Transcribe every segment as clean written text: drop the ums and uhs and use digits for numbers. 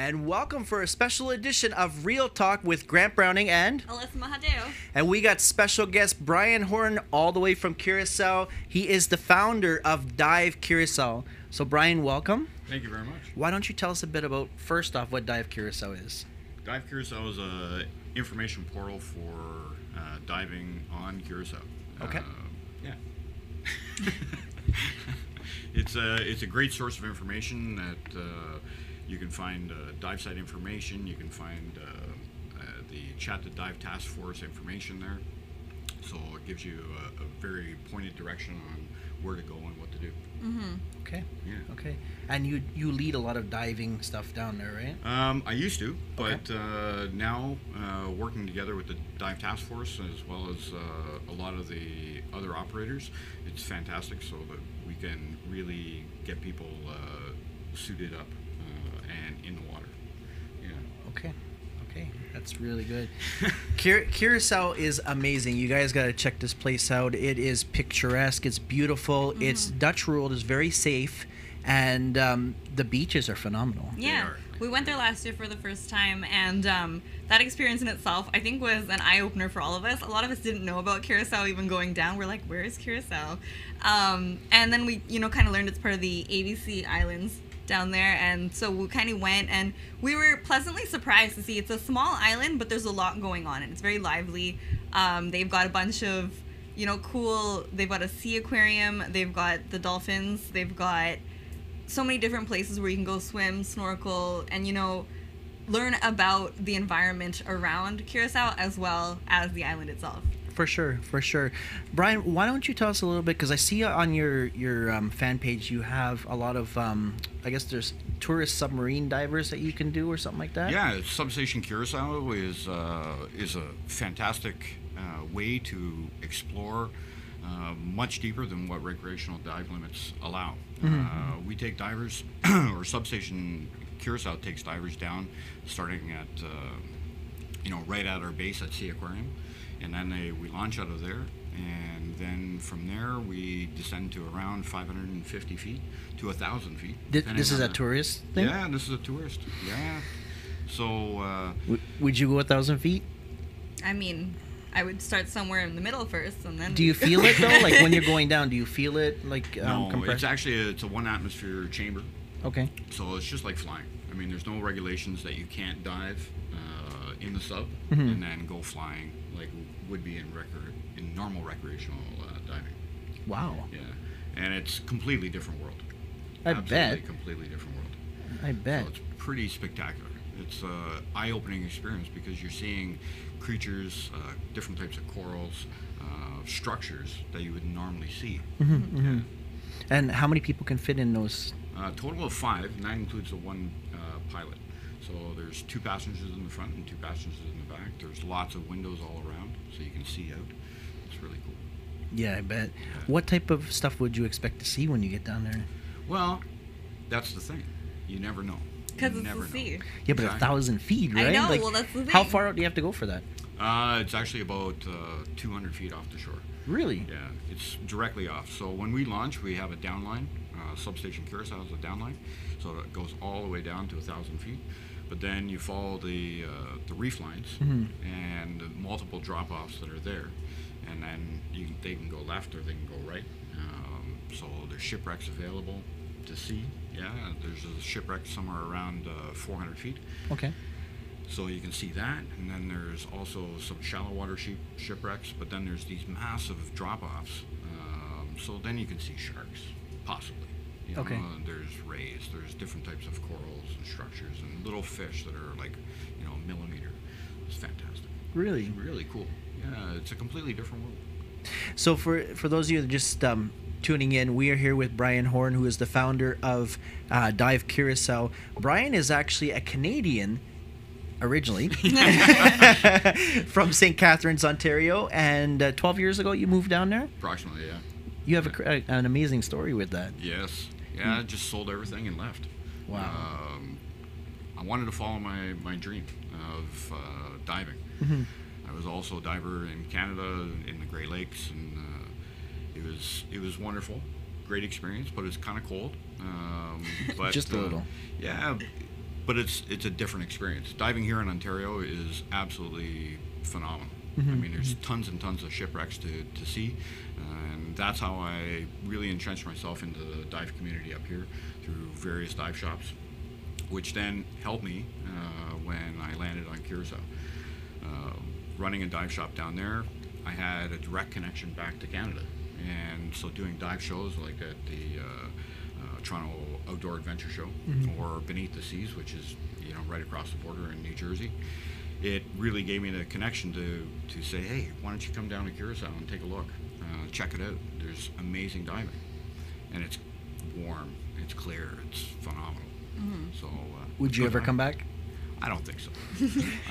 And welcome for a special edition of Real Talk with Grant Browning and Alyssa Mahadeo. And we got special guest Bryan Horne all the way from Curaçao. He is the founder of Dive Curaçao. So Bryan, welcome. Thank you very much. Why don't you tell us a bit about, first off, what Dive Curaçao is? Dive Curaçao is an information portal for diving on Curaçao. Okay. Yeah. It's a great source of information that you can find dive site information. You can find the CHATA Dive Task Force information there. So it gives you a very pointed direction on where to go and what to do. Mm-hmm. Okay. Yeah. Okay. And you lead a lot of diving stuff down there, right? I used to, but Okay. now working together with the Dive Task Force as well as a lot of the other operators, it's fantastic so that we can really get people suited up and in the water. Yeah. Okay. Okay. That's really good. Curaçao is amazing. You guys got to check this place out. It is picturesque. It's beautiful. Mm-hmm. It's Dutch ruled. It's very safe. And the beaches are phenomenal. Yeah, we went there last year for the first time, and that experience in itself, I think, was an eye-opener for all of us. A lot of us didn't know about Curaçao even going down. We're like, where is Curaçao? And then we, kind of learned it's part of the ABC Islands down there, and so we kind of went, and we were pleasantly surprised to see it's a small island, but there's a lot going on, and it's very lively. They've got a bunch of, cool, they've got a sea aquarium, they've got the dolphins, they've got so many different places where you can go swim, snorkel, and learn about the environment around Curaçao as well as the island itself. For sure, for sure. Bryan, why don't you tell us a little bit, because I see on your fan page you have a lot of, I guess there's tourist submarine divers that you can do or something like that? Yeah, Substation Curaçao is a fantastic way to explore much deeper than what recreational dive limits allow. Mm-hmm. We take divers, or Substation Curaçao takes divers down, starting at right at our base at Sea Aquarium, and then we launch out of there, and then from there we descend to around 550 feet to 1,000 feet. This is a tourist thing? Yeah, this is a tourist. Yeah. So. Would you go 1,000 feet? I mean, I would start somewhere in the middle first, and then. Do you feel it though? Like when you're going down, do you feel it like no, compressed? it's a one atmosphere chamber. Okay. So it's just like flying. I mean, there's no regulations that you can't dive in the sub Mm-hmm. and then go flying like would be in normal recreational diving. Wow. Yeah, and it's completely different world. I Absolutely bet. Completely different world. I bet. So it's pretty spectacular. It's an eye-opening experience because you're seeing creatures, different types of corals, structures that you would normally see. Mm-hmm, Yeah. mm-hmm. And how many people can fit in those? Total of 5, and that includes the one pilot. So there's 2 passengers in the front and 2 passengers in the back. There's lots of windows all around, so you can see out. It's really cool. Yeah, I bet. What type of stuff would you expect to see when you get down there? Well, that's the thing. You never know. Because You it's never the sea. Yeah, but Exactly. 1,000 feet, right? I know, Like, well, that's the thing. how far out do you have to go for that? It's actually about 200 feet off the shore. Really? Yeah, it's directly off. So when we launch, we have a downline. Substation Curaçao is a downline, so it goes all the way down to 1,000 feet. But then you follow the reef lines Mm-hmm. and the multiple drop-offs that are there, and then they can go left or they can go right. So there's shipwrecks available to see. Yeah, there's a shipwreck somewhere around 400 feet. Okay. So you can see that, and then there's also some shallow water shipwrecks, but then there's these massive drop-offs. So then you can see sharks, possibly. Okay. There's rays, there's different types of corals and structures, and little fish that are like, a millimeter. It's fantastic. Really? It's really cool. Yeah, it's a completely different world. So for those of you that just tuning in, we are here with Bryan Horne, who is the founder of Dive Curaçao. Bryan is actually a Canadian originally from St. Catharines, Ontario, and 12 years ago you moved down there. Approximately, yeah. You have an amazing story with that. Yes. Yeah, I just sold everything and left. Wow. I wanted to follow my dream of diving. Mm-hmm. I was also a diver in Canada in the Great Lakes, and it was wonderful, great experience, but it's kind of cold. But Just a little. Yeah, but it's a different experience. Diving here in Ontario is absolutely phenomenal. I mean, there's tons and tons of shipwrecks to see, and that's how I really entrenched myself into the dive community up here through various dive shops, which then helped me when I landed on Curaçao. Running a dive shop down there, I had a direct connection back to Canada, and so doing dive shows like at the Toronto Outdoor Adventure Show or Beneath the Seas, which is right across the border in New Jersey, it really gave me the connection to say, hey, why don't you come down to Curaçao and take a look, check it out. There's amazing diving, and it's warm, it's clear, it's phenomenal. So would you ever come back? I don't think so.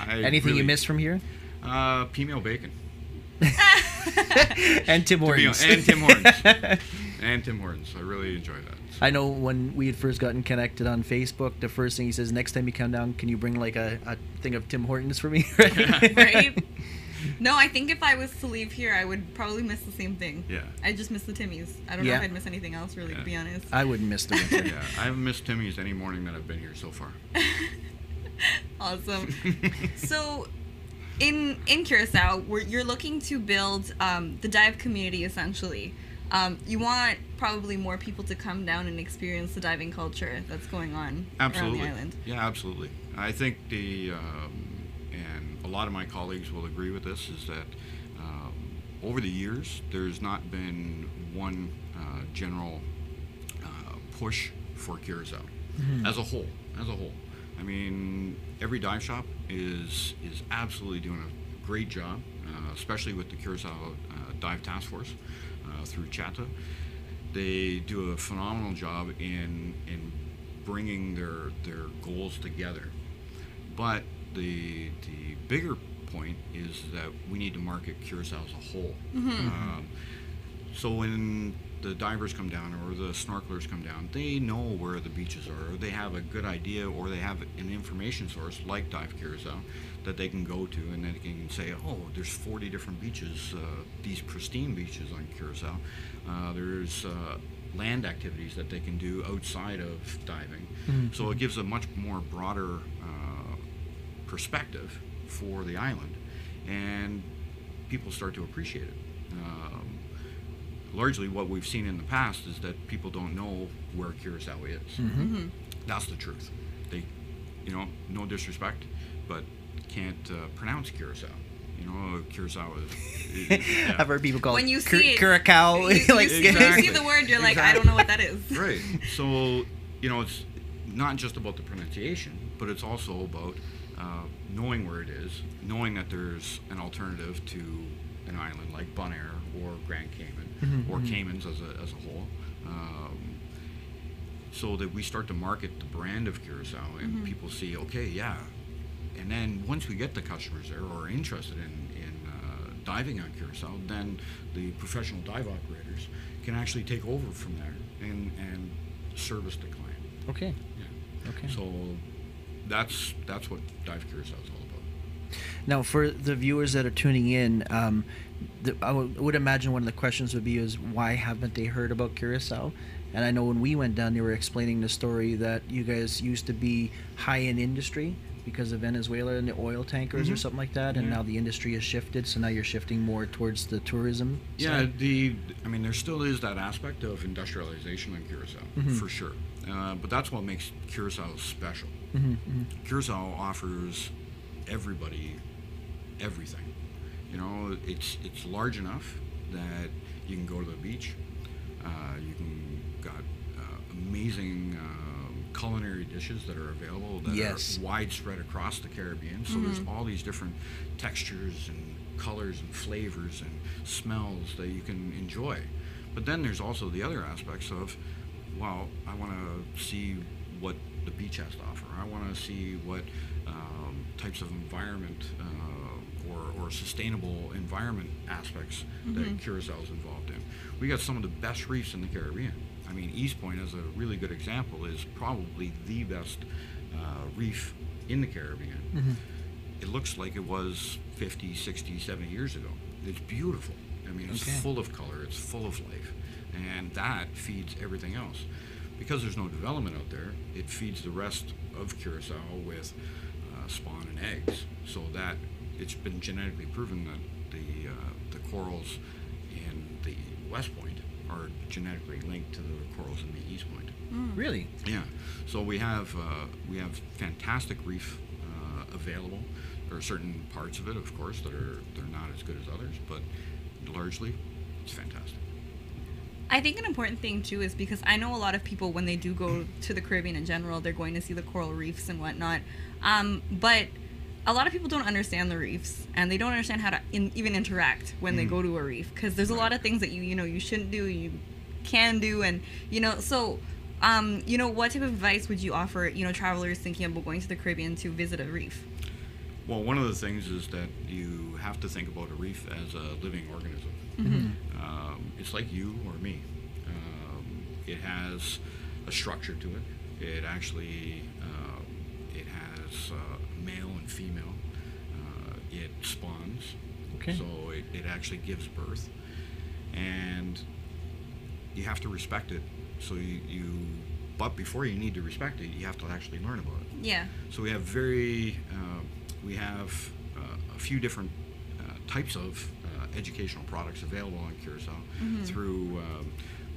Anything you missed from here? Female bacon. And Tim Hortons. And Tim Hortons. And Tim Hortons. I really enjoy that. So. I know when we had first gotten connected on Facebook, the first thing he says, next time you come down, can you bring like a thing of Tim Hortons for me? Right? No, I think if I was to leave here, I would probably miss the same thing. Yeah. I just miss the Timmies. I don't know if I'd miss anything else, really, to be honest. I wouldn't miss the winter. Yeah, I haven't missed Timmy's any morning that I've been here so far. Awesome. So, in Curaçao, you're looking to build the dive community, essentially. You want probably more people to come down and experience the diving culture that's going on around the island. Yeah, absolutely. I think and a lot of my colleagues will agree with this, is that over the years, there's not been one general push for Curaçao as a whole. I mean, every dive shop is absolutely doing a great job, especially with the Curaçao Dive Task Force through CHATA. They do a phenomenal job in bringing their goals together. But the bigger point is that we need to market Curaçao as a whole. So when the divers come down or the snorkelers come down, they know where the beaches are, or they have a good idea, or they have an information source like Dive Curaçao that they can go to, and then they can say, oh, there's 40 different beaches, these pristine beaches on Curaçao. There's land activities that they can do outside of diving. So it gives a much more broader perspective for the island, and people start to appreciate it. Largely what we've seen in the past is that people don't know where Curaçao is. That's the truth. They, no disrespect, but can't pronounce Curaçao. Curaçao is yeah. I've heard people call when it you see Curacao. When you see the word, you're like, I don't know what that is. Right. So, it's not just about the pronunciation, but it's also about knowing where it is, knowing that there's an alternative to an island like Bonaire or Grand Cayman, or Caymans as a whole, so that we start to market the brand of Curaçao, and people see, okay, yeah. And then once we get the customers there or are interested in diving on Curaçao, then the professional dive operators can actually take over from there and service the client. Okay. Yeah. Okay. So that's what Dive Curaçao is all about. Now, for the viewers that are tuning in, I would imagine one of the questions would be is why haven't they heard about Curaçao? And I know when we went down, they were explaining the story that you guys used to be high-end industry because of Venezuela and the oil tankers or something like that, and now the industry has shifted, so now you're shifting more towards the tourism side? There still is that aspect of industrialization in Curaçao, for sure. But that's what makes Curaçao special. Curaçao offers everybody everything. It's large enough that you can go to the beach. You can got amazing culinary dishes that are available that are widespread across the Caribbean. So there's all these different textures and colors and flavors and smells that you can enjoy. But then there's also the other aspects of, well, I want to see what the beach has to offer. I want to see what types of environment or sustainable environment aspects that Curaçao is involved in. We got some of the best reefs in the Caribbean. I mean, East Point, as a really good example, is probably the best reef in the Caribbean. It looks like it was 50, 60, 70 years ago. It's beautiful. I mean, it's full of color, it's full of life, and that feeds everything else. because there's no development out there, it feeds the rest of Curaçao with spawn and eggs, so that it's been genetically proven that the corals in the West Point are genetically linked to the corals in the East Point. Really? Yeah. So we have fantastic reef available. There are certain parts of it, of course, they're not as good as others, but largely, it's fantastic. I think an important thing too is because I know a lot of people, when they do go to the Caribbean in general, they're going to see the coral reefs and whatnot. But a lot of people don't understand the reefs, and they don't understand how to even interact when they go to a reef, because there's a lot of things that you shouldn't do, you can do, and so what type of advice would you offer travelers thinking about going to the Caribbean to visit a reef? Well, one of the things is that you have to think about a reef as a living organism. It's like you or me. It has a structure to it. It actually it has male and female. It spawns, so it actually gives birth, and you have to respect it. So but before you need to respect it, you have to actually learn about it. Yeah. So we have a few different types of educational products available on Curaçao through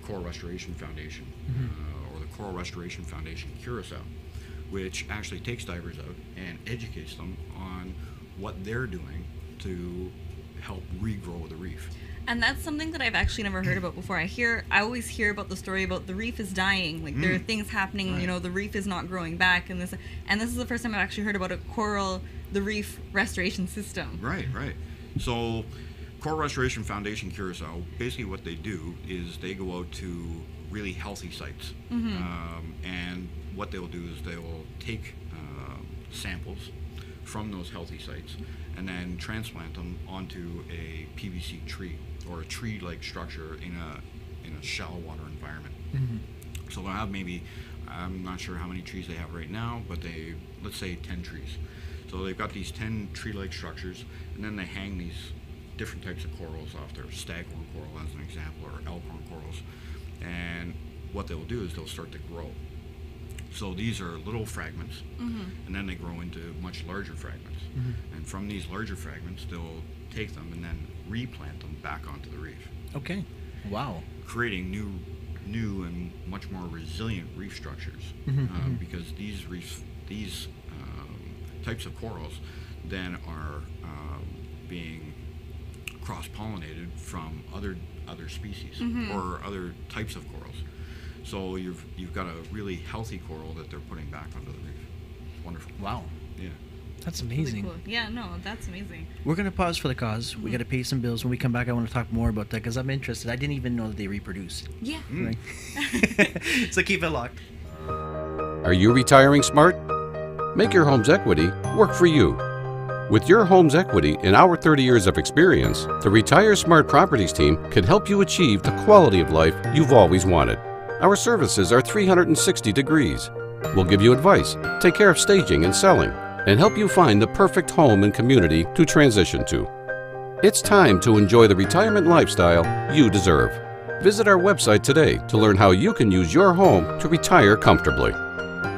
Coral Restoration Foundation or the Coral Restoration Foundation Curaçao, which actually takes divers out and educates them on what they're doing to help regrow the reef. And that's something that I've actually never heard about before. I always hear about the story about the reef is dying, like there are things happening, the reef is not growing back, and this is the first time I've actually heard about the reef restoration system. Right. So Coral Restoration Foundation Curaçao, basically what they do is they go out to really healthy sites, and what they'll do is they will take samples from those healthy sites and then transplant them onto a PVC tree or a tree-like structure in a shallow water environment. So they'll have maybe, I'm not sure how many trees they have right now, but let's say 10 trees. So they've got these 10 tree-like structures, and then they hang these different types of corals off there, staghorn coral as an example, or elkhorn corals. And what they'll do is they'll start to grow. So these are little fragments, and then they grow into much larger fragments. And from these larger fragments, they'll take them and then replant them back onto the reef. Okay. Wow. Creating new and much more resilient reef structures, because these types of corals then are being cross-pollinated from other species or other types of corals. So you've got a really healthy coral that they're putting back onto the reef. It's wonderful. Wow. Yeah. That's amazing. Really cool. Yeah, no, that's amazing. We're going to pause for the cause. We got to pay some bills. When we come back, I want to talk more about that because I'm interested. I didn't even know that they reproduce. Yeah. Right? So keep it locked. Are you retiring smart? Make your home's equity work for you. With your home's equity and our 30 years of experience, the Retire Smart Properties team can help you achieve the quality of life you've always wanted. Our services are 360 degrees. We'll give you advice, take care of staging and selling, and help you find the perfect home and community to transition to. It's time to enjoy the retirement lifestyle you deserve. Visit our website today to learn how you can use your home to retire comfortably.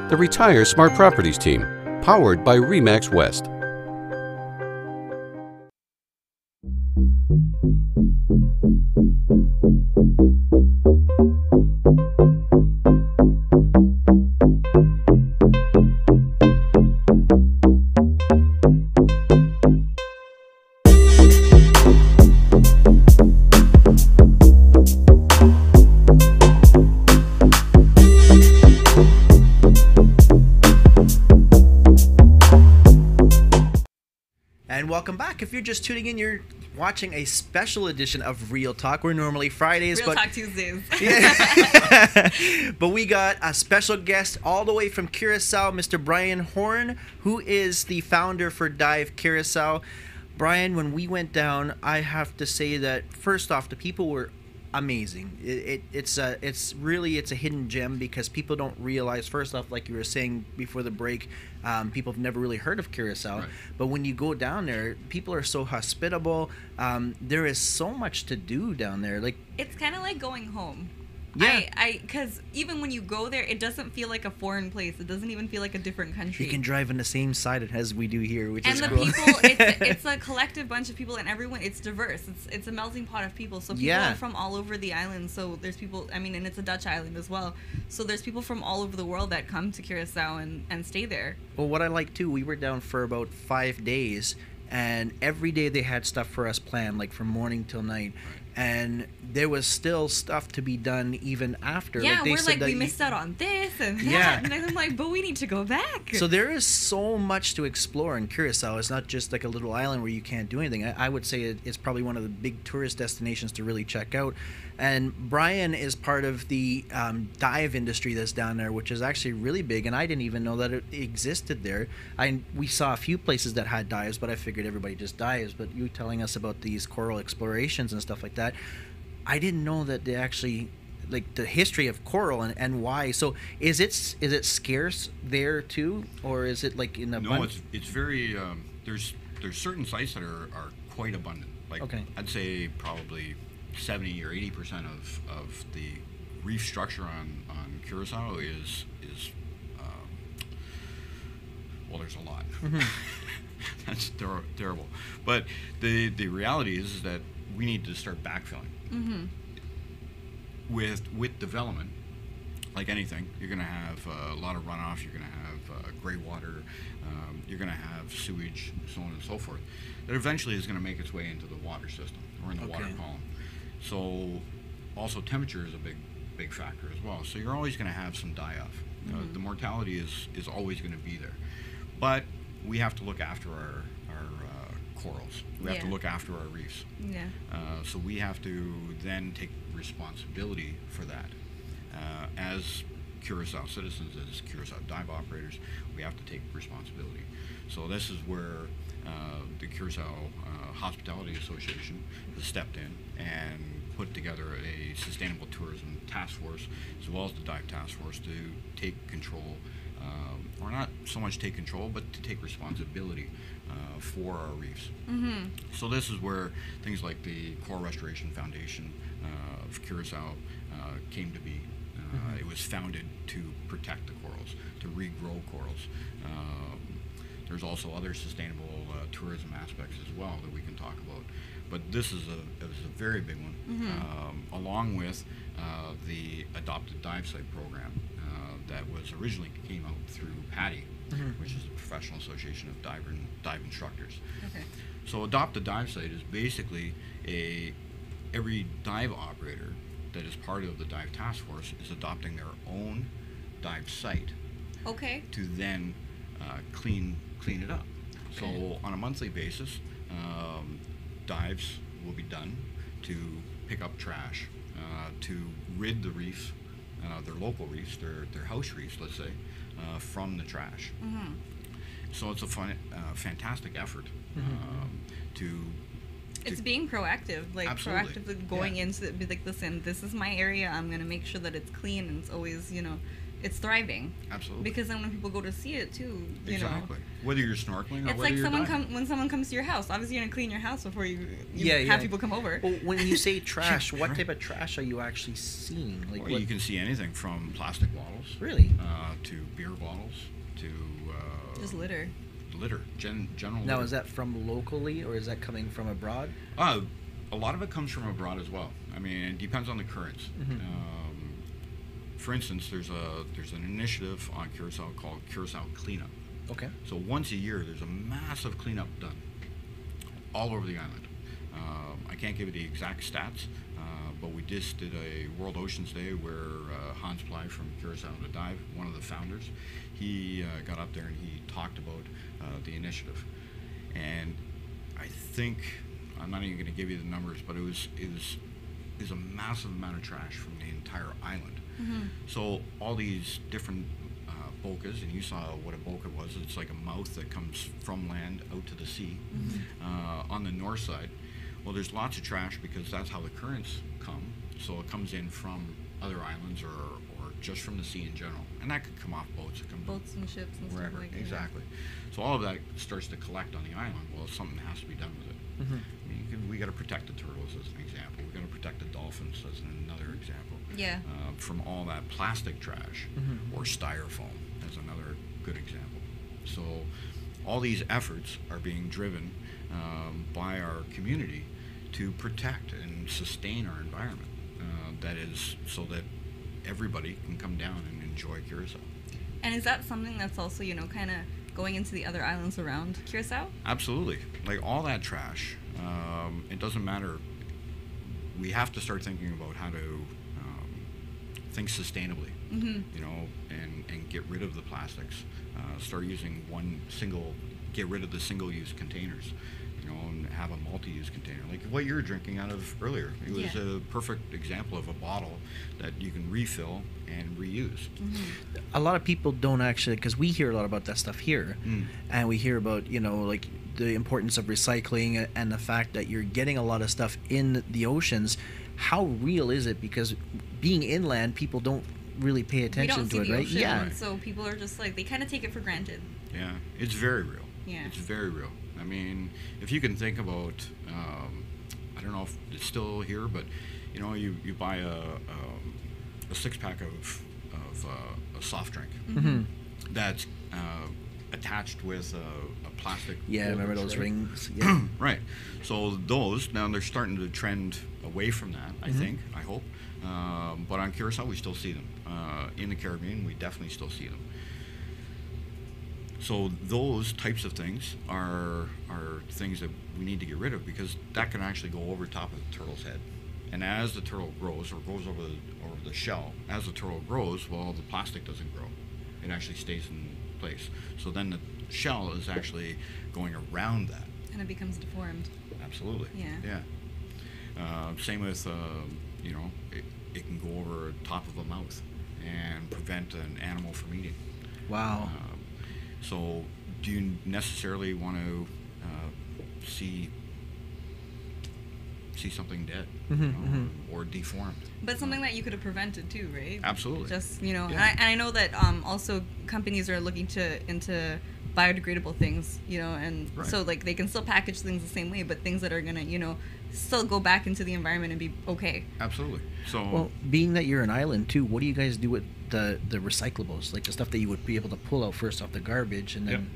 The Retire Smart Properties team, powered by RE/MAX West. Welcome back. If you're just tuning in, you're watching a special edition of Real Talk. We're normally Fridays, Real Talk Tuesdays. Yeah. But we got a special guest all the way from Curaçao, Mr. Bryan Horne, who is the founder for Dive Curaçao. Bryan, when we went down, I have to say that first off, the people were amazing. It's a hidden gem because people don't realize, first off, like you were saying before the break, people have never really heard of Curaçao. Right. But when you go down there, people are so hospitable. There is so much to do down there. Like, it's kind of like going home. Yeah. Because even when you go there, it doesn't feel like a foreign place. It doesn't even feel like a different country. You can drive on the same side as we do here, which is and cool. the people, it's a collective bunch of people, and everyone, it's diverse. It's a melting pot of people. So people are from all over the island. So there's people, and it's a Dutch island as well. So there's people from all over the world that come to Curaçao and stay there. Well, what I like too, we were down for about 5 days, and every day they had stuff for us planned, like from morning till night. And there was still stuff to be done even after. Yeah, they we're said like, we missed out on this and that. Yeah. And I'm like, but we need to go back. So there is so much to explore in Curaçao. It's not just like a little island where you can't do anything. I would say it's probably one of the big tourist destinations to really check out. And Bryan is part of the dive industry that's down there, which is actually really big. And I didn't even know that it existed there. We saw a few places that had dives, but I figured everybody just dives. But you telling us about these coral explorations and stuff like that, I didn't know that they actually, like, the history of coral and why. So is it scarce there too, or is it like in abundance? No, it's very there's certain sites that are quite abundant. Like, okay. I'd say probably 70 or 80% of the reef structure on Curaçao is well, there's a lot. Mm-hmm. That's terrible. But the reality is that we need to start backfilling. Mm-hmm. With development, like anything, you're going to have a lot of runoff. You're going to have gray water. You're going to have sewage, so on and so forth. That eventually is going to make its way into the water system or in the water column. So, also temperature is a big factor as well. So you're always going to have some die-off. Mm-hmm. The mortality is always going to be there, but we have to look after our corals. We have to look after our reefs. Yeah. So we have to then take responsibility for that. As Curaçao citizens, as Curaçao dive operators, we have to take responsibility. So this is where the Curaçao Hospitality Association has stepped in and put together a sustainable tourism task force, as well as the dive task force, to take control, or not so much take control, but to take responsibility for our reefs. Mm-hmm. So this is where things like the Coral Restoration Foundation of Curaçao came to be. It was founded to protect the corals, to regrow corals. There's also other sustainable tourism aspects as well that we can talk about. But this is a very big one, along with the Adopted Dive Site program that was originally came out through PADI, which is the Professional Association of Dive Instructors. Okay. So Adopted Dive Site is basically every dive operator that is part of the dive task force is adopting their own dive site. Okay. To then clean it up. Okay. So on a monthly basis, dives will be done to pick up trash, to rid the reefs, their local reefs, their house reefs, let's say, from the trash. Mm-hmm. So it's a fantastic effort to. It's being proactive, like Absolutely. proactively going into it, be like, listen, this is my area. I'm gonna make sure that it's clean and it's always, it's thriving. Absolutely. Because then when people go to see it too, Exactly. Whether you're snorkeling or it's whether like you're diving. when someone comes to your house. Obviously, you're gonna clean your house before you Yeah, have people come over. Well, when you say trash, what Right. type of trash are you actually seeing? Like, Well, you can see anything from plastic bottles, really? to beer bottles, to Just litter. litter, general. Now, litter. is that from locally or is that coming from abroad? A lot of it comes from abroad as well. I mean, it depends on the currents. For instance, there's an initiative on Curaçao called Curaçao Cleanup. Okay. So once a year, there's a massive cleanup done all over the island. I can't give you the exact stats, but we just did a World Oceans Day where Hans Ply from Curaçao to Dive, one of the founders, he got up there and he talked about the initiative. And I think, I'm not even going to give you the numbers, but it was a massive amount of trash from the entire island. So all these different bocas, and you saw what a boca was. It's like a mouth that comes from land out to the sea. On the north side, well, there's lots of trash because that's how the currents come. So it comes in from other islands or just from the sea in general. And that could come off boats. It comes Boats and ships and wherever. stuff like that. Exactly. So all of that starts to collect on the island. Well, something has to be done with it. We got to protect the turtles as an example. We got to protect the dolphins as another example. Yeah. From all that plastic trash or styrofoam as another good example. So all these efforts are being driven by our community to protect and sustain our environment. That is so that everybody can come down and enjoy Curaçao. And is that something that's also, kind of going into the other islands around Curaçao? Absolutely. Like all that trash, it doesn't matter. We have to start thinking about how to think sustainably, and get rid of the plastics. Start using get rid of the single-use containers, and have a multi-use container. Like what you were drinking out of earlier. It was a perfect example of a bottle that you can refill and reuse. A lot of people don't actually, because we hear a lot about that stuff here, and we hear about, like the importance of recycling and the fact that you're getting a lot of stuff in the oceans. How real is it? Because being inland, people don't really pay attention to it, right? Ocean, yeah. So people are just like, they kind of take it for granted. Yeah, it's very real. Yeah. It's very real. I mean, if you can think about, I don't know if it's still here, but you buy a 6-pack of a soft drink that's attached with a plastic. Yeah, holders, remember those right? rings? Yeah. Right. So those now they're starting to trend away from that. I think. I hope. But on Curaçao, we still see them. In the Caribbean, we definitely still see them. So those types of things are things that we need to get rid of, because that can actually go over top of the turtle's head. And as the turtle grows, or goes over the shell, as the turtle grows, well, the plastic doesn't grow. It actually stays in place. So then the shell is actually going around that. And it becomes deformed. Absolutely. Yeah. Yeah. Same with, it can go over top of a mouth and prevent an animal from eating. Wow. So do you necessarily want to see something dead or deformed? But something that you could have prevented too, right? Absolutely. Just, and I know that also companies are looking into biodegradable things, and Right. so like they can still package things the same way, but things that are gonna, still go back into the environment and be okay. Absolutely. So Well, being that you're an island too, what do you guys do with the recyclables, like the stuff that you would be able to pull out first off the garbage, and then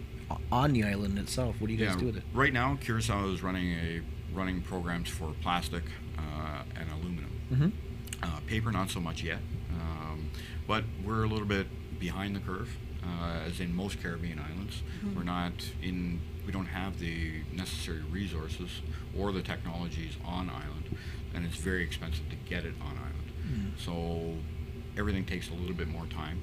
on the island itself, what do you guys do with it? Right now, Curaçao is running programs for plastic and aluminum. Paper, not so much yet, but we're a little bit behind the curve, as in most Caribbean islands. We don't have the necessary resources or the technologies on island, and it's very expensive to get it on island. So everything takes a little bit more time.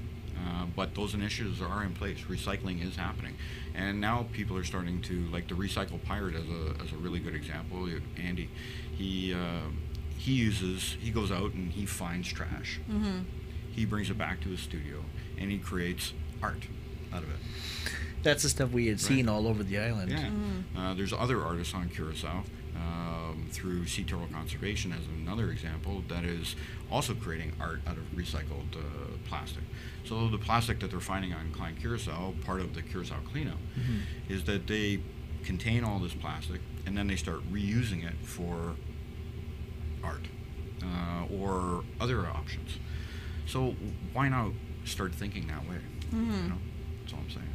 But those initiatives are in place. Recycling is happening, and now people are starting to, like the Recycle Pirate as a really good example. Andy, he goes out and he finds trash. He brings it back to his studio and he creates art out of it. That's the stuff we had seen all over the island. Yeah. There's other artists on Curaçao through Sea Turtle Conservation as another example that is also creating art out of recycled plastic. So the plastic that they're finding on Klein Curaçao, part of the Curaçao cleanup, is that they contain all this plastic and then they start reusing it for art or other options. So why not start thinking that way? That's all I'm saying.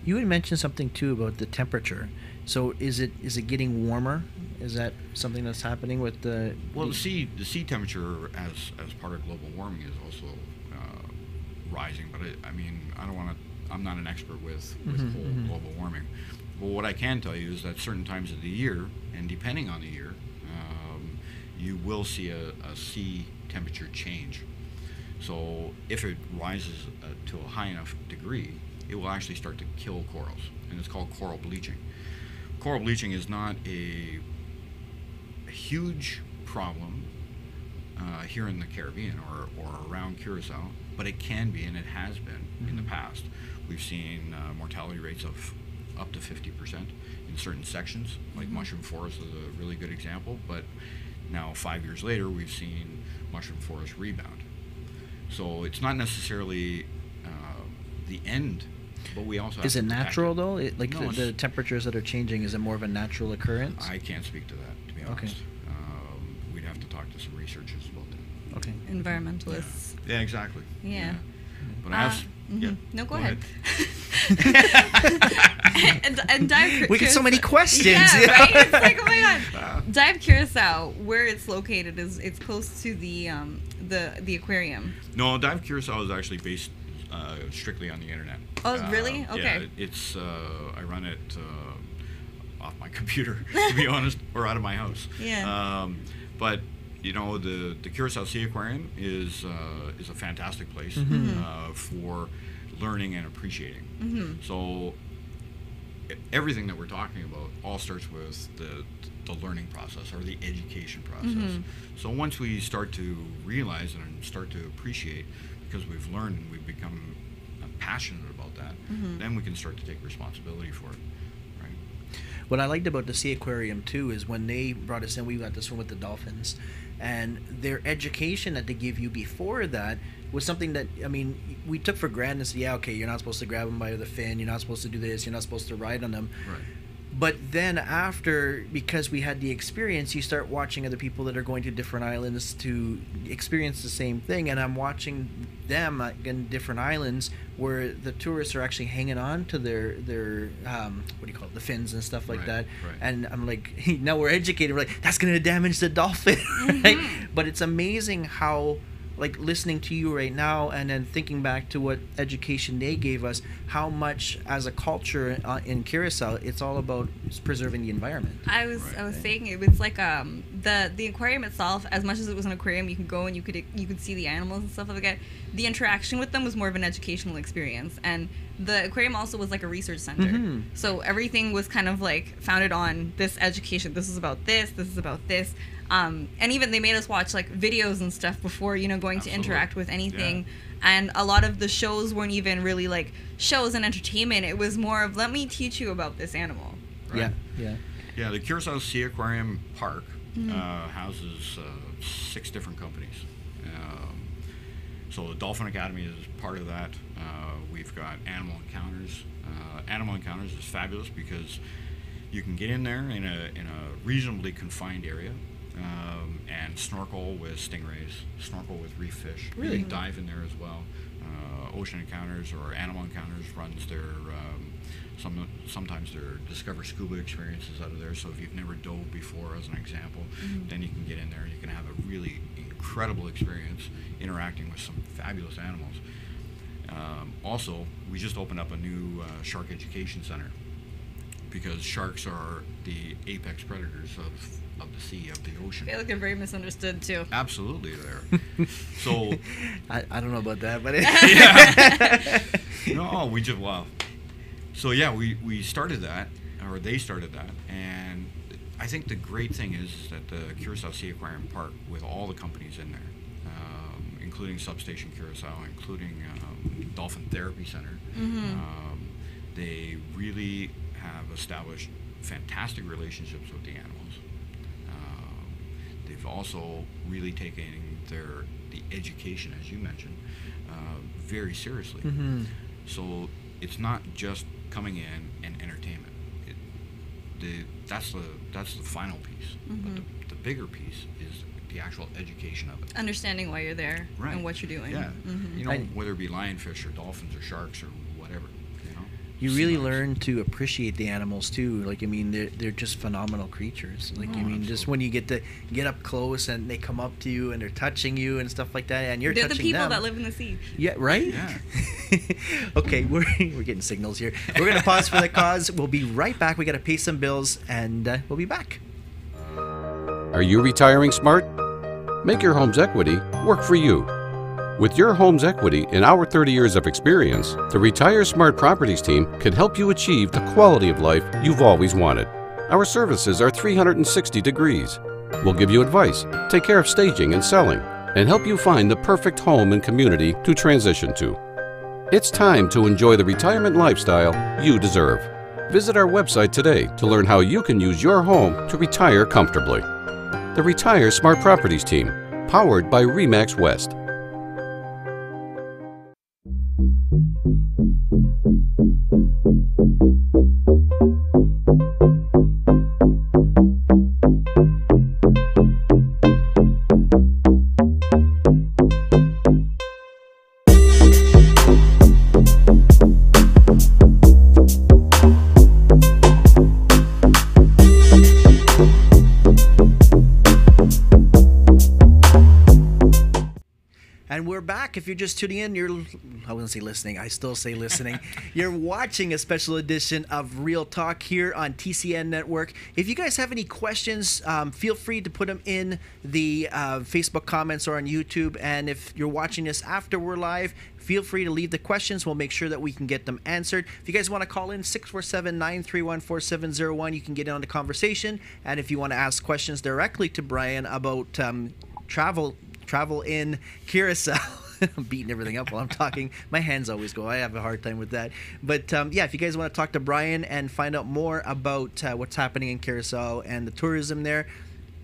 You had mentioned something too about the temperature. So is it getting warmer? Is that something that's happening with the? Well, the sea temperature as part of global warming is also rising. But I'm not an expert with whole global warming. But what I can tell you is that certain times of the year, and depending on the year, you will see a sea temperature change. So if it rises to a high enough degree, it will actually start to kill corals, and it's called coral bleaching. Coral bleaching is not a huge problem here in the Caribbean or around Curaçao, but it can be, and it has been in the past. We've seen mortality rates of up to 50% in certain sections, like mushroom forest is a really good example, but now 5 years later we've seen mushroom forest rebound. So it's not necessarily the end But we also have Is it to protect natural it. though? Like No, the temperatures that are changing, is it more of a natural occurrence? I can't speak to that, to be Okay. honest. We'd have to talk to some researchers about that. Okay. Environmentalists. Yeah, exactly. Yeah. But as yeah, No, go ahead. and Dive We get so many Curaçao- questions. Yeah, right? It's like, oh my god. Dive Curaçao, where it's located, it's close to the aquarium. No, Dive Curaçao is actually based strictly on the internet. Oh, really? Okay. Yeah, it's I run it off my computer, to be honest, or out of my house. Yeah. But you know, the Curaçao Sea Aquarium is a fantastic place for learning and appreciating. So everything that we're talking about all starts with the learning process or the education process. So once we start to realize and start to appreciate, because we've learned and we've become passionate about that, then we can start to take responsibility for it. Right? What I liked about the Sea Aquarium too is when they brought us in, we got to swim with the dolphins, and their education that they give you before that was something that, I mean, we took for granted. So, yeah, okay, you're not supposed to grab them by the fin, you're not supposed to do this, you're not supposed to ride on them. Right. But then after, because we had the experience, you start watching other people that are going to different islands to experience the same thing. And I'm watching them in different islands where the tourists are actually hanging on to their what do you call it, the fins and stuff like Right, that. right. And I'm like, now we're educated. We're like, that's going to damage the dolphin. Right? But it's amazing how, like, listening to you right now and then thinking back to what education they gave us, how much as a culture in Curaçao, it's all about preserving the environment. I was saying it was like the aquarium itself, as much as it was an aquarium, you could go and you could see the animals and stuff like that. The interaction with them was more of an educational experience, and the aquarium also was like a research center. So everything was kind of like founded on this education. This is about this. This is about this. And even they made us watch like videos and stuff before, you know, going Absolutely. to interact with anything. Yeah. And a lot of the shows weren't even really like shows and entertainment. It was more of, let me teach you about this animal. Right. Yeah. Yeah, the Curaçao Sea Aquarium Park houses 6 different companies. So the Dolphin Academy is part of that. We've got Animal Encounters. Animal Encounters is fabulous because you can get in there in a reasonably confined area and snorkel with stingrays, snorkel with reef fish. Really? You can dive in there as well. Ocean Encounters or Animal Encounters runs their sometimes their Discover Scuba experiences out of there. So if you've never dove before, as an example, then you can get in there and you can have a really incredible experience interacting with some fabulous animals. Also, we just opened up a new shark education center because sharks are the apex predators of the sea, of the ocean. I feel like they're very misunderstood too. Absolutely, there. So I don't know about that, but no, we just So yeah, we started that, or they started that, and I think the great thing is that the Curaçao Sea Aquarium Park, with all the companies in there, including Substation Curaçao, including Dolphin Therapy Center, they really have established fantastic relationships with the animals. They've also really taken the education, as you mentioned, very seriously. So it's not just coming in and entertainment. That's the final piece. But the bigger piece is the actual education of it. Understanding why you're there Right. and what you're doing. Yeah. You know, whether it be lionfish or dolphins or sharks or whatever. You know. you really Sea lions. learn to appreciate the animals too. Like, I mean, they're just phenomenal creatures. Like, I mean, just absolutely. when you get to get up close and they come up to you and they're touching you and stuff like that, and you're They're the touching people them. that live in the sea. Yeah, right? Yeah. Okay, we're getting signals here. We're going to pause for the cause. We'll be right back. We got to pay some bills, and we'll be back. Are you retiring smart? Make your home's equity work for you. With your home's equity and our 30 years of experience, the Retire Smart Properties team can help you achieve the quality of life you've always wanted. Our services are 360 degrees. We'll give you advice, take care of staging and selling, and help you find the perfect home and community to transition to. It's time to enjoy the retirement lifestyle you deserve. Visit our website today to learn how you can use your home to retire comfortably. The Retire Smart Properties team, powered by RE/MAX West. And we're back. If you're just tuning in, I wouldn't say listening. I still say listening. You're watching a special edition of Real Talk here on TCN Network. If you guys have any questions, feel free to put them in the Facebook comments or on YouTube. And if you're watching this after we're live, feel free to leave the questions. We'll make sure that we can get them answered. If you guys want to call in, 647-931-4701, you can get in on the conversation. And if you want to ask questions directly to Bryan about travel in Curaçao. I'm beating everything up while I'm talking. My hands always go. I have a hard time with that. But yeah, if you guys want to talk to Bryan and find out more about what's happening in Curaçao and the tourism there,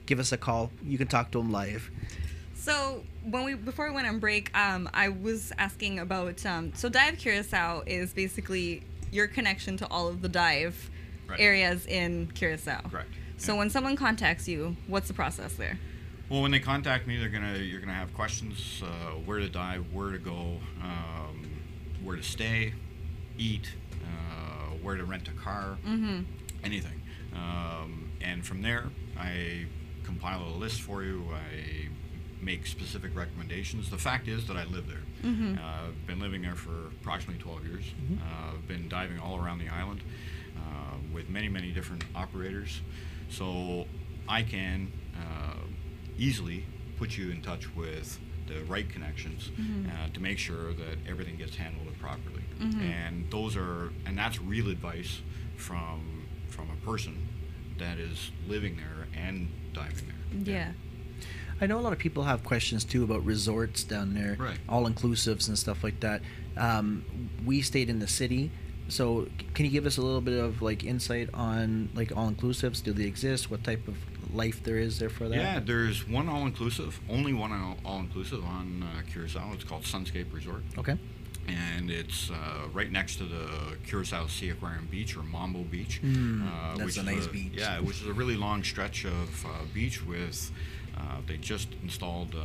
give us a call. You can talk to him live. So before we went on break, I was asking about so Dive Curaçao is basically your connection to all of the dive areas in Curaçao. Correct. So when someone contacts you, what's the process there? Well, when they contact me, you're gonna have questions: where to dive, where to go, where to stay, eat, where to rent a car, anything. And from there, I compile a list for you. I make specific recommendations. The fact is that I live there. I've been living there for approximately 12 years. I've been diving all around the island with many different operators, so I can easily put you in touch with the right connections to make sure that everything gets handled properly. And that's real advice from a person that is living there and diving there. Yeah. I know a lot of people have questions too about resorts down there, all-inclusives and stuff like that. We stayed in the city, so can you give us a little bit of like insight on like all-inclusives? Do they exist? What type of life there is there for that? Yeah, there's one all-inclusive, only one all-inclusive on Curaçao. It's called Sunscape Resort. Okay. And it's right next to the Curaçao Sea Aquarium Beach, or Mambo Beach. That's which a nice beach. Yeah, which is a really long stretch of beach with, they just installed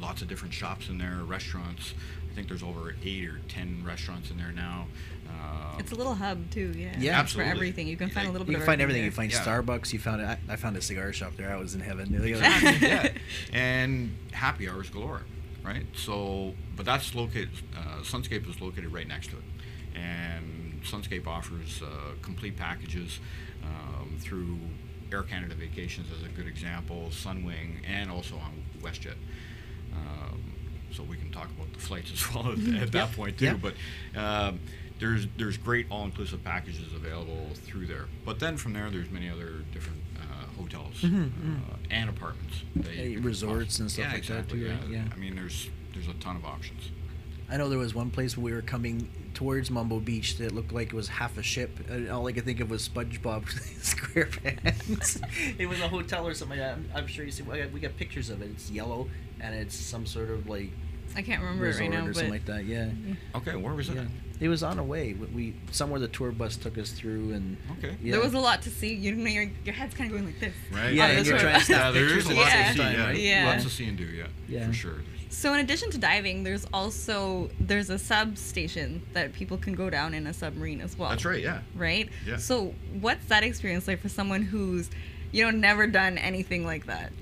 lots of different shops in there, restaurants. I think there's over 8 or 10 restaurants in there now. It's a little hub too, yeah. Yeah, absolutely. For everything, you can find a little bit. You of can find everything. You find Yeah. Starbucks. You found it. I found a cigar shop there. I was in heaven. Exactly, yeah. And happy hours galore, right? So, but that's located. Sunscape is located right next to it, and Sunscape offers complete packages through Air Canada Vacations as a good example, Sunwing, and also on WestJet. So we can talk about the flights as well at that point too. But there's great all-inclusive packages available through there. But then from there, there's many other different hotels and apartments, resorts and stuff like exactly, that too. Right? Yeah. I mean, there's a ton of options. I know there was one place where we were coming towards Mambo Beach that looked like it was half a ship. All I could think of was SpongeBob SquarePants. It was a hotel or something like that. I'm sure you see. We got pictures of it. It's yellow and it's some sort of like I can't remember it resort right now, or but something like that. Yeah. Okay, where was it? Yeah. It was on a way. We somewhere the tour bus took us through, and Okay. yeah. there was a lot to see. You know, your head's kind of going like this. Right. Yeah, on and this you're road. trying to snap there pictures is a at lot the to same see. time, Yeah. right? Yeah. Lots to see and do. Yeah. For sure. So in addition to diving, there's a substation that people can go down in a submarine as well. That's right. Yeah. Right? Yeah. So what's that experience like for someone who's, never done anything like that?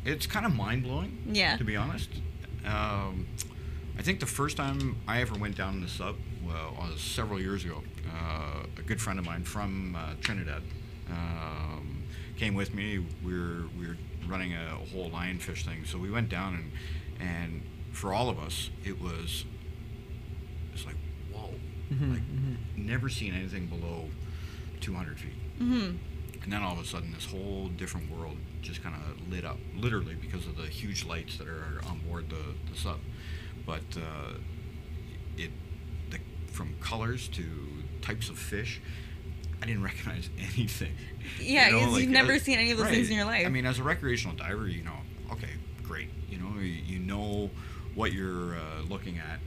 It's kind of mind-blowing. Yeah. To be honest. I think the first time I ever went down in the sub was several years ago. A good friend of mine from Trinidad came with me. We were running a whole lionfish thing, so we went down, and for all of us, it's like, whoa, like never seen anything below 200 feet. And then all of a sudden, this whole different world just kind of lit up, literally because of the huge lights that are on board the sub. But from colors to types of fish, I didn't recognize anything. Yeah, because you've never seen any of those things in your life. I mean, as a recreational diver, okay, great. You know what you're looking at.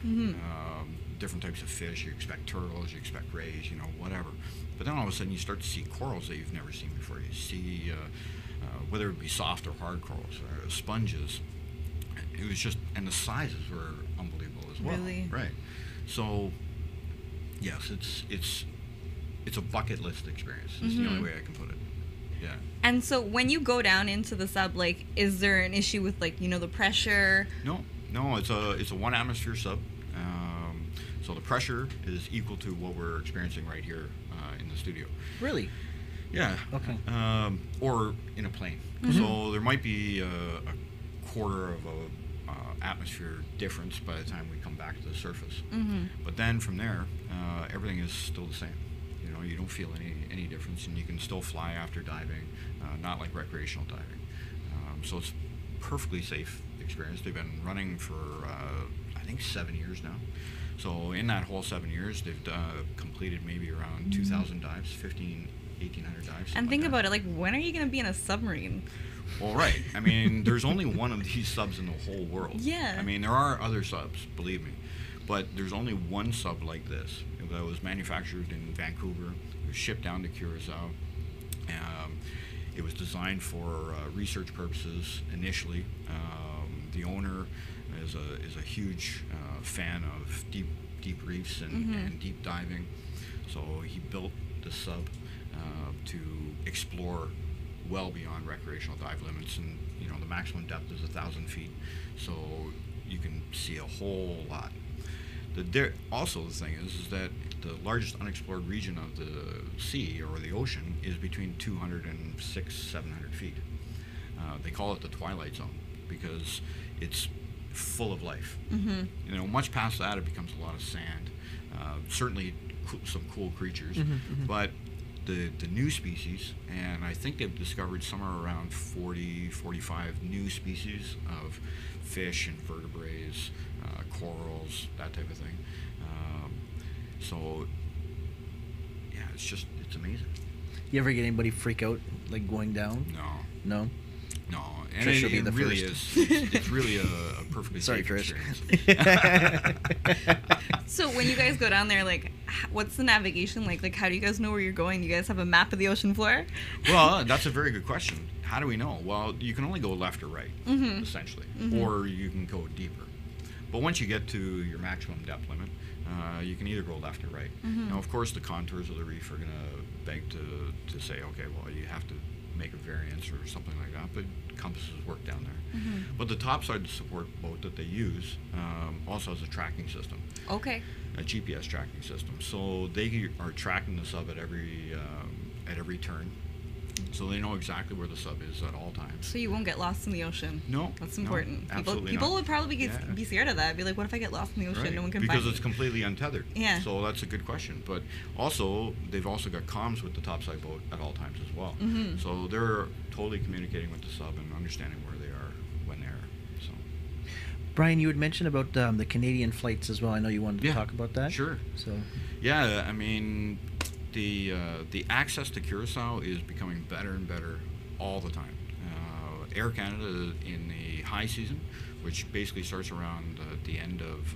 Different types of fish. You expect turtles, you expect rays, whatever. But then all of a sudden you start to see corals that you've never seen before. You see whether it be soft or hard corals, or sponges. It was just, and the sizes were unbelievable as well. Really? Right. So, yes, it's a bucket list experience. Is the only way I can put it. Yeah. And so when you go down into the sub, like, is there an issue with, like, you know, the pressure? No, it's a 1 atmosphere sub. So the pressure is equal to what we're experiencing right here in the studio. Really? Yeah. Okay. Or in a plane. So there might be a quarter of a atmosphere difference by the time we come back to the surface. But then from there, everything is still the same. You know, you don't feel any difference, and you can still fly after diving, not like recreational diving. So it's perfectly safe experience. They've been running for I think 7 years now. So in that whole 7 years, they've completed maybe around 2,000 dives, 1,800 dives. And think about it, like, when are you going to be in a submarine? Well, right. I mean, there's only one of these subs in the whole world. Yeah. I mean, there are other subs, believe me. But there's only one sub like this that was manufactured in Vancouver. It was shipped down to Curaçao. It was designed for research purposes initially. The owner is a huge fan of deep reefs and deep diving. So he built the sub to explore well beyond recreational dive limits, and you know the maximum depth is 1,000 feet, so you can see a whole lot. Also, the thing is that the largest unexplored region of the sea or the ocean is between 200 and 700 feet. They call it the twilight zone because it's full of life. You know, much past that, it becomes a lot of sand. Certainly, some cool creatures, but the new species, and I think they've discovered somewhere around 45 new species of fish and vertebrates, corals, that type of thing. So, yeah, it's amazing. You ever get anybody freak out, like, going down? No. No? No, and Trish will be the really first. it's really a perfectly Sorry, safe Trish. experience. So when you guys go down there, like, what's the navigation like? Like, how do you guys know where you're going? Do you guys have a map of the ocean floor? Well, that's a very good question. How do we know? Well, you can only go left or right, essentially, or you can go deeper. But once you get to your maximum depth limit, you can either go left or right. Now, of course, the contours of the reef are going to beg to say, okay, well, you have to make a variance or something like that, but compasses work down there. But the topside support boat that they use also has a tracking system. Okay. A GPS tracking system. So they are tracking the sub at every turn. So they know exactly where the sub is at all times. So you won't get lost in the ocean. No. That's important. No, absolutely People not. would probably be scared of that. Be like, what if I get lost in the ocean? Right. No one can because find it's me. completely untethered. Yeah. So that's a good question. But also, they've also got comms with the topside boat at all times as well. So they're totally communicating with the sub and understanding where they are when they are. So. Brian, you had mentioned about the Canadian flights as well. I know you wanted to talk about that. Sure. So. Yeah, I mean, the access to Curaçao is becoming better and better all the time. Air Canada in the high season, which basically starts around the end of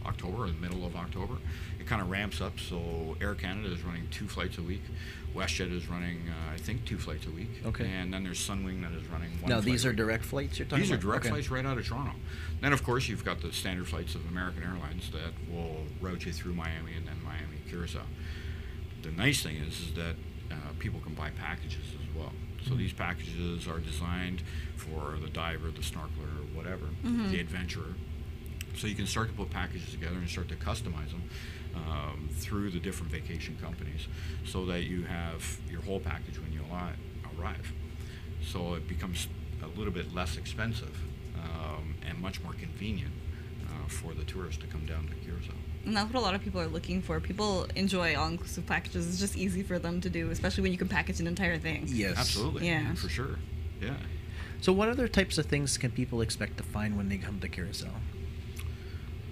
October or the middle of October, it kind of ramps up. So Air Canada is running 2 flights a week. WestJet is running, I think, 2 flights a week. Okay. And then there's Sunwing that is running 1 Now, flight these a are week. direct flights you're talking These about? are direct flights right out of Toronto. Then, of course, you've got the standard flights of American Airlines that will route you through Miami and then Miami, Curaçao. The nice thing is that people can buy packages as well. So these packages are designed for the diver, the snorkeler, or whatever, the adventurer. So you can start to put packages together and start to customize them through the different vacation companies so that you have your whole package when you arrive. So it becomes a little bit less expensive and much more convenient for the tourist to come down to Curaçao. And that's what a lot of people are looking for. People enjoy all-inclusive packages. It's just easy for them to do, especially when you can package an entire thing. Yes. Absolutely. Yeah. For sure. Yeah. So what other types of things can people expect to find when they come to Curaçao?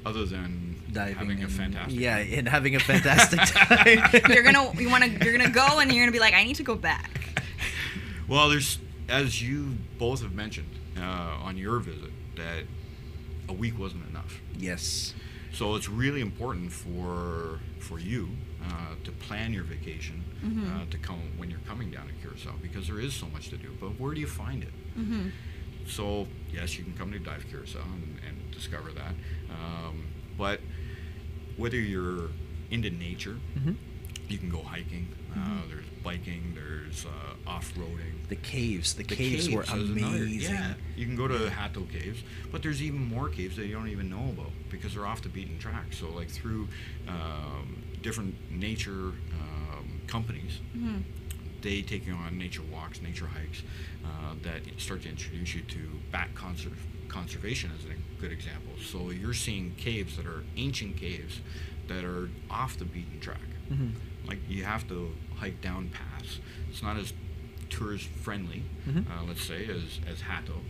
Other than Diving having a fantastic Yeah, time. and having a fantastic time. You're gonna go and you're gonna be like, I need to go back. Well, there's, as you both have mentioned on your visit, that a week wasn't enough. Yes. So it's really important for you to plan your vacation to come when you're coming down to Curaçao, because there is so much to do. But where do you find it? So yes, you can come to Dive Curaçao and discover that. But whether you're into nature, you can go hiking. There's biking. There's off-roading. The caves were amazing. Yeah, you can go to Hato Caves, but there's even more caves that you don't even know about because they're off the beaten track. So like through different nature companies, they take you on nature walks, nature hikes that start to introduce you to bat conservation as a good example. So you're seeing caves that are ancient caves that are off the beaten track. Like you have to hike down paths. It's not as tourist friendly, let's say, as Hato,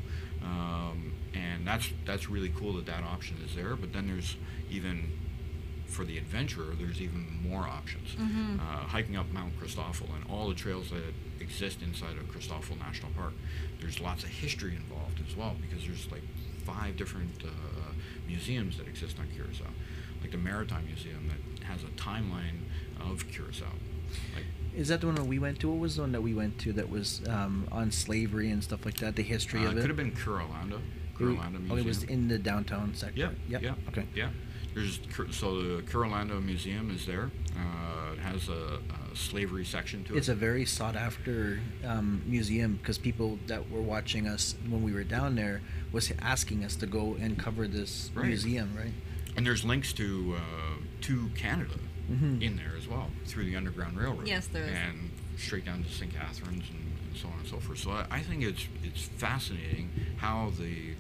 and that's really cool that option is there. But then there's even, for the adventurer, there's even more options. Hiking up Mount Christoffel and all the trails that exist inside of Christoffel National Park. There's lots of history involved as well because there's like 5 different museums that exist on Curaçao, like the Maritime Museum that has a timeline of Curaçao. Like, is that the one that we went to? What was the one that we went to that was on slavery and stuff like that? The history of it. It could have been Curalanda Museum. Oh, it was in the downtown sector. Yeah. Okay. Yeah. So the Curalanda Museum is there. It has a slavery section to it. It's a very sought after museum because people that were watching us when we were down there was asking us to go and cover this museum, right? And there's links to Canada in there as well through the Underground Railroad. Yes, there is. And straight down to St. Catharines and so on and so forth. So I think it's fascinating how the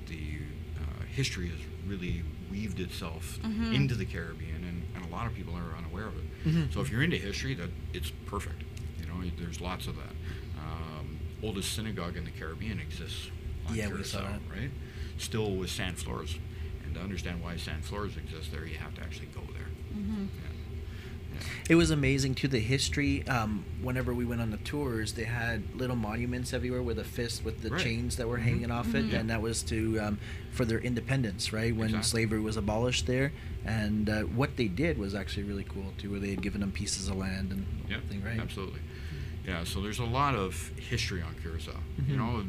history has really weaved itself into the Caribbean, and a lot of people are unaware of it. So if you're into history, that it's perfect. You know, there's lots of that. Oldest synagogue in the Caribbean exists on Curaçao, we saw that. right? Still with sand floors. And to understand why sand floors exist there, you have to actually go there. It was amazing too, the history. Whenever we went on the tours, they had little monuments everywhere with a fist with the chains that were hanging off it, and that was to for their independence, right? When slavery was abolished there, and what they did was actually really cool too, where they had given them pieces of land and everything, right? Absolutely. Yeah, so there's a lot of history on Curaçao. You know,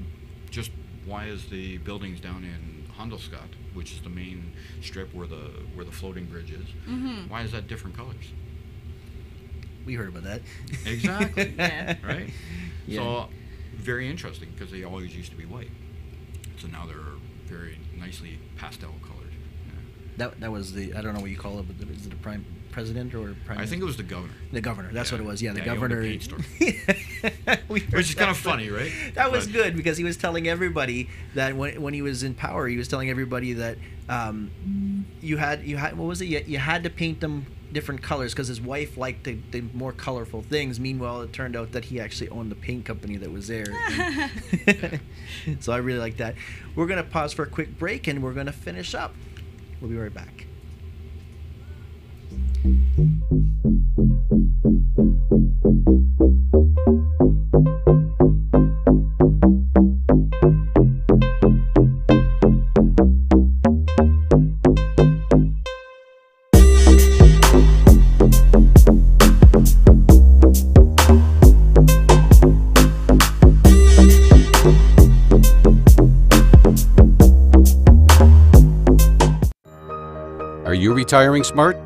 just why is the buildings down in Hondelschat, which is the main strip where the floating bridge is, why is that different colors? We heard about that. Exactly. Right? Yeah. So, very interesting because they always used to be white. So now they're very nicely pastel colored. Yeah. That was the, I don't know what you call it, but is it the prime president or prime? I think it was the governor. The governor. That's what it was. Yeah, the governor. He owned a paint store. Which is kind of funny, right? That was good because he was telling everybody that when he was in power, he was telling everybody that you had what was it? You had to paint them different colors because his wife liked the more colorful things. Meanwhile, it turned out that he actually owned the paint company that was there. So I really like that. We're going to pause for a quick break and we're going to finish up. We'll be right back. Are you retiring smart?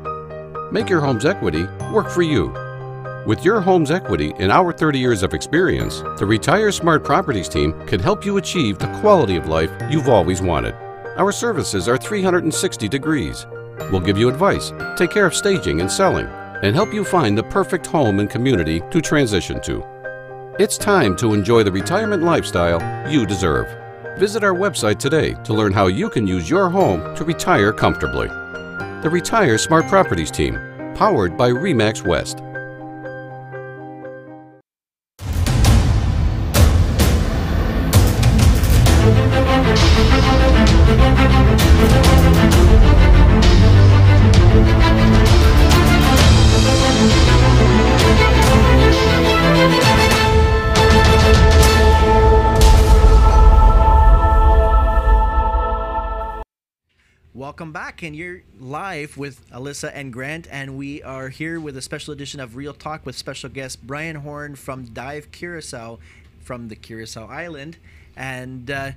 Make your home's equity work for you. With your home's equity and our 30 years of experience, the Retire Smart Properties team can help you achieve the quality of life you've always wanted. Our services are 360 degrees. We'll give you advice, take care of staging and selling, and help you find the perfect home and community to transition to. It's time to enjoy the retirement lifestyle you deserve. Visit our website today to learn how you can use your home to retire comfortably. The Retire Smart Properties team, powered by RE/MAX West. Welcome back, and you're live with Alyssa and Grant, and we are here with a special edition of Real Talk with special guest Bryan Horne from Dive Curaçao, from the Curaçao Island, and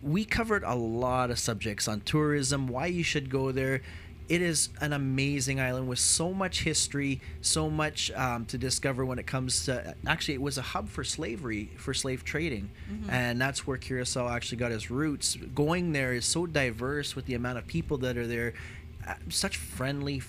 we covered a lot of subjects on tourism, why you should go there, It is an amazing island with so much history, so much to discover when it comes to. Actually, it was a hub for slavery, for slave trading, and that's where Curaçao actually got its roots. Going there is so diverse with the amount of people that are there, such friendly,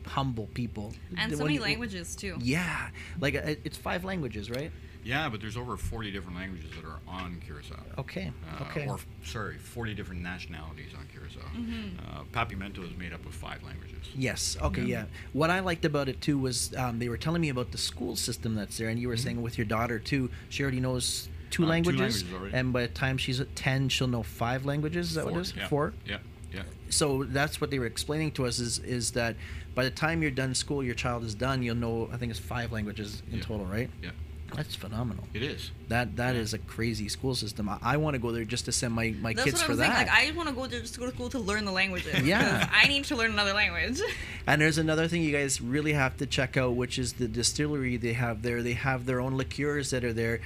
humble people, and so many languages too. Yeah, like it's 5 languages, right? Yeah, but there's over 40 different languages that are on Curaçao. Okay. Okay. Or, sorry, 40 different nationalities on Curaçao. Papiamento is made up of 5 languages. Yes. Okay. Yeah. What I liked about it too was they were telling me about the school system that's there, and you were saying with your daughter too, she already knows 2 languages, 2 languages already. and by the time she's at 10, she'll know 5 languages. Is that what it is? Yeah. 4. Yeah. Yeah. So that's what they were explaining to us is that by the time you're done school, your child is done, you'll know, I think it's 5 languages in total, right? Yeah. That's phenomenal. It is. That is a crazy school system. I want to go there just to send my kids for that. Saying. Like, I want to go there just to go to school to learn the languages. Yeah. Because I need to learn another language. And there's another thing you guys really have to check out, which is the distillery they have there. They have their own liqueurs that are there.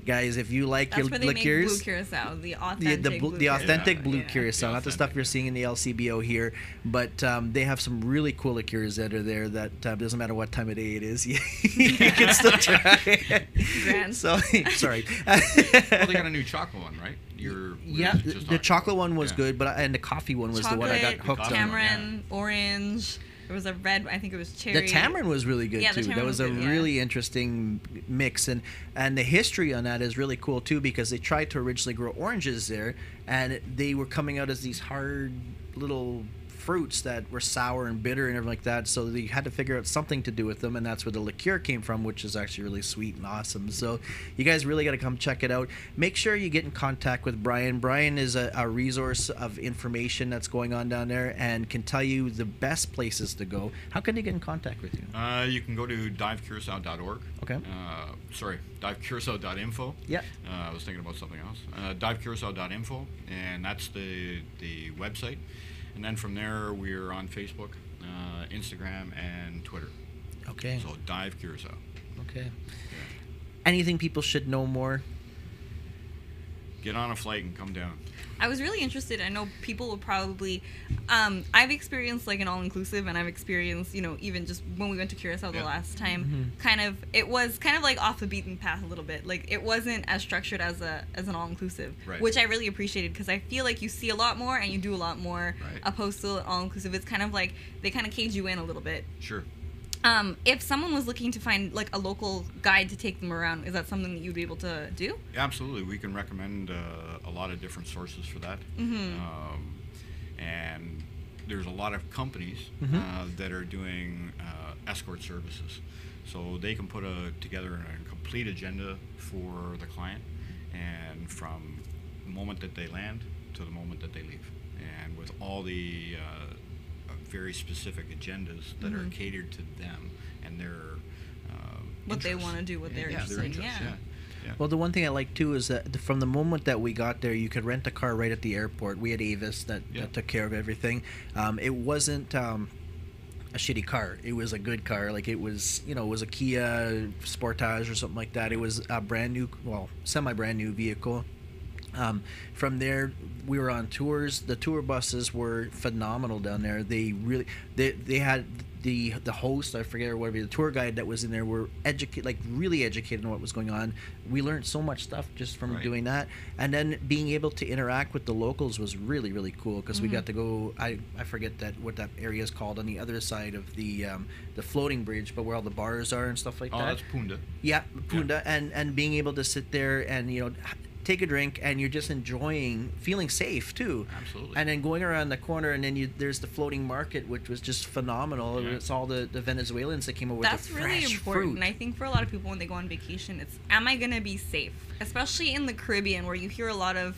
Guys, if you like That's your where they liqueurs, make blue Curaçao, the authentic blue the authentic Curaçao. blue Yeah. Curaçao, not the stuff you're seeing in the LCBO here, but they have some really cool liqueurs that are there that doesn't matter what time of day it is, you can still try it. Grand. So, sorry. Well, they got a new chocolate one, right? The chocolate one was good, and the coffee one was the one I got hooked on. Tamarind, orange. There was a red, I think it was cherry. The tamarind was really good too. That was a really interesting mix, and the history on that is really cool too, because they tried to originally grow oranges there, and they were coming out as these hard little fruits that were sour and bitter and everything like that. So they had to figure out something to do with them, and that's where the liqueur came from, which is actually really sweet and awesome. So you guys really got to come check it out. Make sure you get in contact with Bryan. Bryan is a resource of information that's going on down there and can tell you the best places to go. How can they get in contact with you? You can go to divecuraçao.org. Okay. Sorry, divecuraçao.info. Yeah. I was thinking about something else. Divecuraçao.info, and that's the website. And then from there, we're on Facebook, Instagram, and Twitter. Okay. So Dive Curaçao. Okay. Yeah. Anything people should know more? Get on a flight and come down. I was really interested. I know people will probably. I've experienced like an all-inclusive, and I've experienced, even just when we went to Curaçao the last time, it was kind of like off the beaten path a little bit. Like it wasn't as structured as an all-inclusive, right. Which I really appreciated, because I feel like you see a lot more and you do a lot more, right. Opposed to all-inclusive. It's kind of like they kind of cage you in a little bit. Sure. If someone was looking to find like a local guide to take them around, is that something that you'd be able to do? Absolutely. We can recommend a lot of different sources for that. And there's a lot of companies that are doing escort services. So they can put together a complete agenda for the client, and from the moment that they land to the moment that they leave. And with all the very specific agendas that are catered to them and their what they want to do, what they're interested in. Yeah. Well, the one thing I like too is that from the moment that we got there, you could rent a car right at the airport. We had Avis that took care of everything. It wasn't a shitty car. It was a good car. Like it was, it was a Kia Sportage or something like that. It was a brand new, semi-brand new vehicle. From there, we were on tours. The tour buses were phenomenal down there. They had the host, I forget, or whatever, the tour guide that was in there were really educated on what was going on. We learned so much stuff just from doing that, and then being able to interact with the locals was really, really cool, because we got to go. I forget what that area is called on the other side of the floating bridge, but where all the bars are and stuff like that. Oh, that's Punda. Yeah, Punda, and being able to sit there and take a drink, and you're just feeling safe too. Absolutely. And then going around the corner, and then there's the floating market, which was just phenomenal. Yeah. It's all the Venezuelans that came over with the fresh really important. fruit. And I think for a lot of people when they go on vacation, it's, am I going to be safe? Especially in the Caribbean, where you hear a lot of,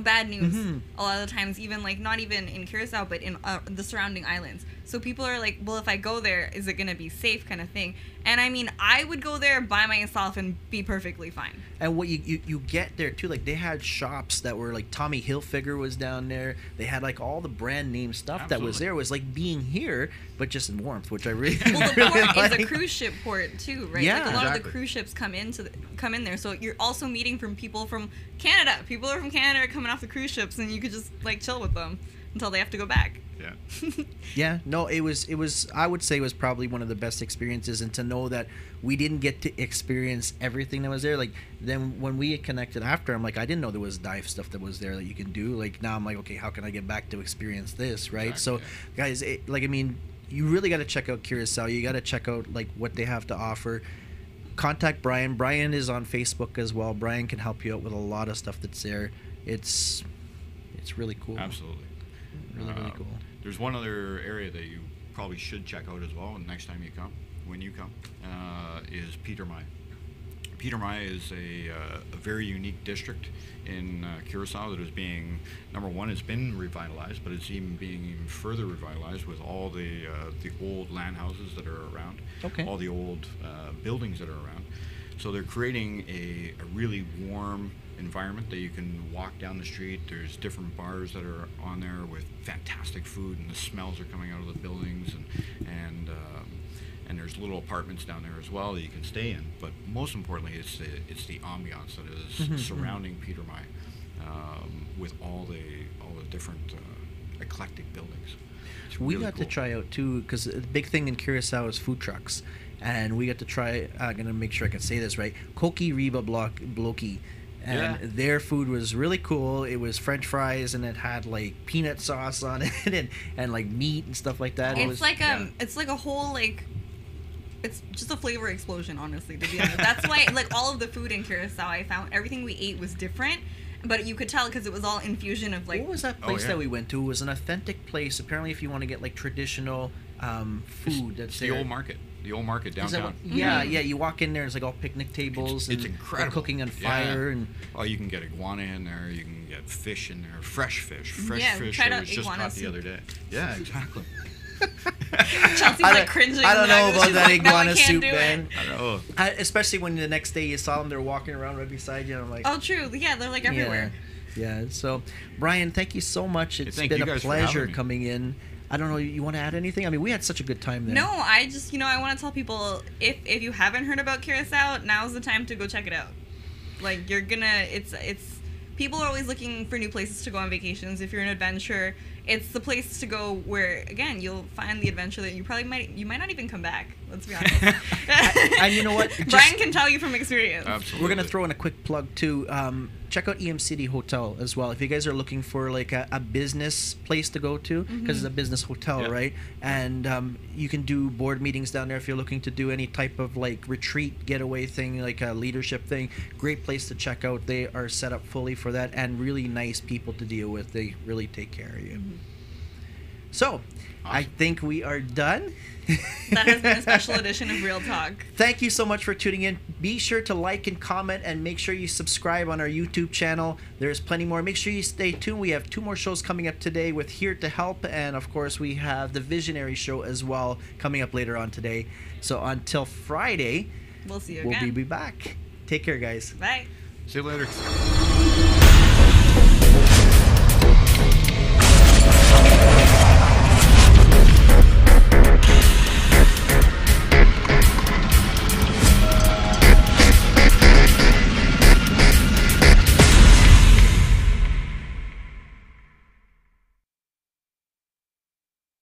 bad news a lot of the times, even like not even in Curaçao, but in the surrounding islands. So people are like, well, if I go there, is it going to be safe, kind of thing? And I mean, I would go there by myself and be perfectly fine. And what you get there too, like they had shops that were like Tommy Hilfiger was down there. They had like all the brand name stuff that was there. It was like being here, but just in warmth, which I really well, the really port like. is a cruise ship port too, right? Yeah, like a lot of the exactly. cruise ships come in there, so you're also meeting from people from Canada. People are from Canada are coming off the cruise ships, and you could just like chill with them. until they have to go back. Yeah. Yeah, no, it was I would say it was probably one of the best experiences, and to know that we didn't get to experience everything that was there. Like, then when we connected after, I'm like, I didn't know there was dive stuff that was there that you can do. Like, now I'm like, okay, how can I get back to experience this, right? Exactly, So guys, I mean, you really got to check out Curaçao. You got to check out like what they have to offer. Contact Bryan. Bryan is on Facebook as well. Bryan can help you out with a lot of stuff that's there. It's really cool. Absolutely. Really cool. There's one other area that you probably should check out as well next time you come, when you come, is Peter Mai. Peter Mai is a very unique district in Curaçao that is being, number one, it's been revitalized, but it's being even further revitalized with all the old land houses that are around, Okay. all the old buildings that are around. So they're creating a really warm environment that you can walk down the street. There's different bars that are on there with fantastic food, and the smells are coming out of the buildings, and there's little apartments down there as well that you can stay in. But most importantly, it's the ambiance that is surrounding Peter Mai, with all the different eclectic buildings. It's We really got to cool. try out too, because the big thing in Curaçao is food trucks, and we got to try. I'm gonna make sure I can say this right. Koki Riba Bloki, and Yeah. their food was really cool. It was French fries, and it had like peanut sauce on it, and like meat and stuff like that. It It's was, like yeah. it's like a whole like. It's just a flavor explosion, honestly, to be honest. That's why, like, all of the food in Curaçao, I found everything we ate was different, but you could tell because it was all infusion of, like... what was that Oh, place yeah. that we went to? It was an authentic place. Apparently, if you want to get like traditional food, that's It's the there. old market. The old market Is that downtown. what- yeah, yeah. You walk in there, it's like all picnic tables. It's and incredible. Cooking on Yeah. fire and. Oh, you can get iguana in there. You can get fish in there. Fresh fish. Fresh Yeah, fish tried that out was just iguana caught the soup. other day. Yeah, exactly. Chelsea's like cringing. I don't know She's about that like, no, I iguana can't soup, do it. man. I don't know. Especially when the next day you saw them, they're walking around right beside you. And I'm like, Oh, true. Yeah, they're like everywhere. Yeah. So, Brian, thank you so much. It's thank been you a guys for pleasure having me. coming in. I don't know. You want to add anything? I mean, we had such a good time there. No, I just, I want to tell people, if you haven't heard about Curaçao, now's the time to go check it out. Like, you're gonna, it's, people are always looking for new places to go on vacations. If you're an adventurer, it's the place to go where, again, you'll find the adventure that you might not even come back. Let's be honest. And you know what? Brian can tell you from experience. Absolutely. We're gonna throw in a quick plug too. Check out EM City Hotel as well. If you guys are looking for like a business place to go to, because it's a business hotel, Yeah. right? And you can do board meetings down there if you're looking to do any type of like retreat getaway thing, like a leadership thing. Great place to check out. They are set up fully for that, and really nice people to deal with. They really take care of you. So, I Awesome. think we are done. That has been a special edition of Real Talk. Thank you so much for tuning in. Be sure to like and comment, and make sure you subscribe on our YouTube channel. There's plenty more. Make sure you stay tuned. We have 2 more shows coming up today with Here to Help, and of course we have the Visionary show as well coming up later on today. So until Friday, We'll see you we'll again. be back. Take care, guys. Bye. See you later.